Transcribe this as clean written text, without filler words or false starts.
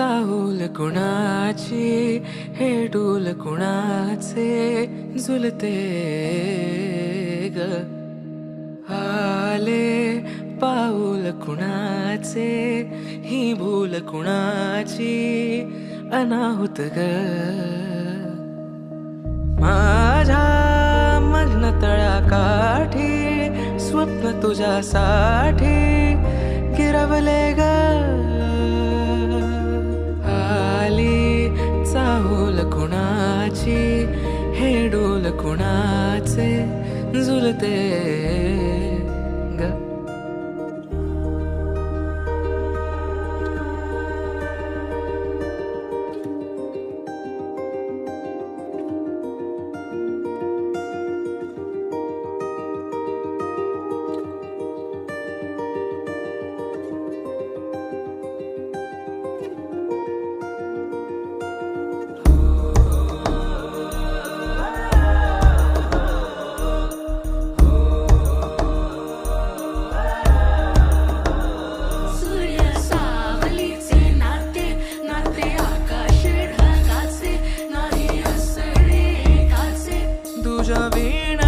चाहूल कुणाची हे डोल कुणाचे झुलते ग आले पाऊल कुणाचे ही भूल कुणाची अनाहुत ग माझ्या मग्न तळाकाठी स्वप्न तुझ्यासाठी गिरवले ग आली चाहूल कुणाची हे डोल कुणाचे झुलते ग तुझ्या वीण